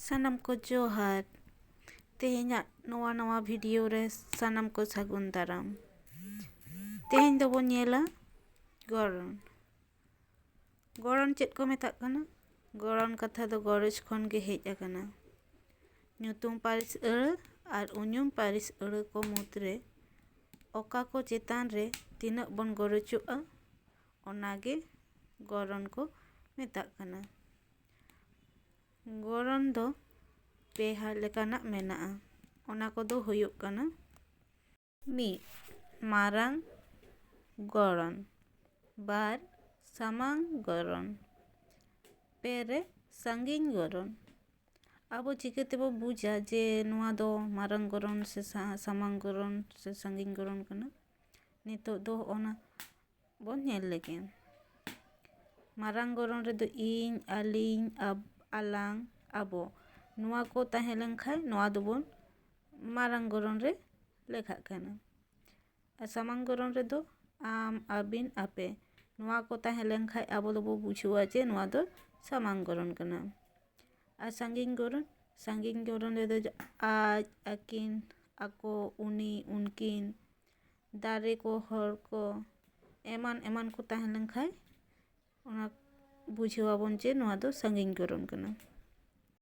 ᱥᱟᱱᱟᱢ ᱠᱚ ᱡᱚᱦᱟᱨ। ᱛᱮᱦᱮᱧᱟᱜ ᱱᱚᱣᱟ ᱵᱷᱤᱰᱤᱭᱳ ᱨᱮ ᱥᱟᱱᱟᱢ ᱠᱚ ᱥᱟᱹᱜᱩᱱ ᱫᱟᱨᱟᱢ। ᱛᱮᱦᱮᱧ ᱫᱚᱵᱚᱱ ᱧᱮᱞᱟ ᱜᱚᱲᱦᱚᱱ। ᱜᱚᱲᱦᱚᱱ ᱪᱮᱫ ᱠᱚ ᱢᱮᱛᱟᱜ ᱠᱟᱱᱟ? ᱜᱚᱲᱦᱚᱱ ᱠᱟᱛᱷᱟ ᱫᱚ ᱜᱚᱨᱚᱡᱽ ᱠᱷᱚᱱ ᱜᱮ ᱦᱮᱡ ᱟᱠᱟᱱᱟ। ᱧᱩᱛᱩᱢ ᱯᱟᱹᱨᱤᱥ ᱟᱹᱲᱟᱹ ᱟᱨ ᱩᱧᱩᱢ ᱯᱟᱹᱨᱤᱥ ᱟᱹᱲᱟᱹ ᱠᱚ ᱢᱩᱫᱽᱨᱮ ᱚᱠᱟ ᱠᱚ ᱪᱮᱛᱟᱱ ᱨᱮ ᱛᱤᱱᱟᱹᱜ ᱵᱚᱱ ᱜᱚᱨᱚᱡᱚᱜᱼᱟ ᱚᱱᱟᱜᱮ ᱜᱚᱲᱦᱚᱱ ᱠᱚ ᱢᱮᱛᱟᱜ ᱠᱟᱱᱟ। ᱜᱚᱲᱦᱚᱱ ᱫᱚ ᱯᱮ ᱞᱮᱠᱟᱱᱟᱜ ᱢᱮᱱᱟᱜᱼᱟ। ᱚᱱᱟ ᱠᱚᱫᱚ ᱦᱩᱭᱩᱜ ᱠᱟᱱᱟ 1. ᱢᱟᱨᱟᱝ ᱜᱚᱲᱦᱚᱱ 2. ᱥᱟᱢᱟᱝ ᱜᱚᱲᱦᱚᱱ 3. ᱥᱟᱺᱜᱤᱧ ᱜᱚᱲᱦᱚᱱ। ᱟᱵᱚ ᱪᱤᱠᱟᱹ ᱛᱮᱵᱚ ᱵᱩᱡᱟ ᱡᱮ ᱱᱚᱣᱟ ᱫᱚ ᱢᱟᱨᱟᱝ ᱜᱚᱲᱦᱚᱱ ᱥᱮ ᱥᱟᱢᱟᱝ ᱜᱚᱲᱦᱚᱱ ᱥᱮ ᱥᱟᱺᱜᱤᱧ ᱜᱚᱲᱦᱚᱱ ᱠᱟᱱᱟ? ᱱᱤᱛᱚᱜ ᱫᱚ ᱚᱱᱟ ᱵᱚᱱ ᱧᱮᱞ ᱞᱮᱜᱮ। ᱢᱟᱨᱟᱝ ᱜᱚᱲᱦᱚᱱ ᱨᱮᱫᱚ ᱤᱧ, ᱟᱹᱞᱤᱧ, ᱟᱞᱟᱝ, ᱟᱵᱚ ᱱᱚᱣᱟ ᱠᱚ ᱛᱟᱦᱮᱸ ᱞᱮᱱᱠᱷᱟᱱ ᱱᱚᱣᱟ ᱫᱚᱵᱚᱱ ᱢᱟᱨᱟᱝ ᱜᱚᱲᱦᱚᱱ ᱨᱮ ᱞᱮᱠᱷᱟᱜ ᱠᱟᱱᱟ। ᱟᱨ ᱥᱟᱢᱟᱝ ᱜᱚᱲᱦᱚᱱ ᱨᱮᱫᱚ ᱟᱢ, ᱟᱹᱵᱤᱱ, ᱟᱯᱮ ᱱᱚᱣᱟ ᱠᱚ ᱛᱟᱦᱮᱸ ᱞᱮᱱᱠᱷᱟᱱ ᱟᱵᱚ ᱫᱚᱵᱚ ᱵᱩᱡᱷᱟᱹᱣᱟ ᱡᱮ ᱱᱚᱣᱟ ᱫᱚ ᱥᱟᱢᱟᱝ ᱜᱚᱲᱦᱚᱱ ᱠᱟᱱᱟ। ᱟᱨ ᱥᱟᱺᱜᱤᱧ ᱜᱚᱲᱦᱚᱱ ᱨᱮᱫᱚ ᱟᱡ, ᱟᱹᱠᱤᱱ, ᱟᱠᱚ, ᱩᱱᱤ, ᱩᱱᱠᱤᱱ, ᱫᱟᱨᱮ ᱠᱚ, ᱦᱚᱲ ᱠᱚ ᱮᱢᱟᱱ ᱠᱚ ᱛᱟᱦᱮᱸ ᱞᱮᱱᱠᱷᱟᱱ ᱚᱱᱟ ᱵᱩᱡᱷᱟᱹᱣᱟᱵᱚᱱ ᱡᱮ ᱱᱚᱣᱟ ᱫᱚ ᱥᱟᱺᱜᱤᱧ ᱜᱚᱲᱦᱚᱱ ᱠᱟᱱᱟ।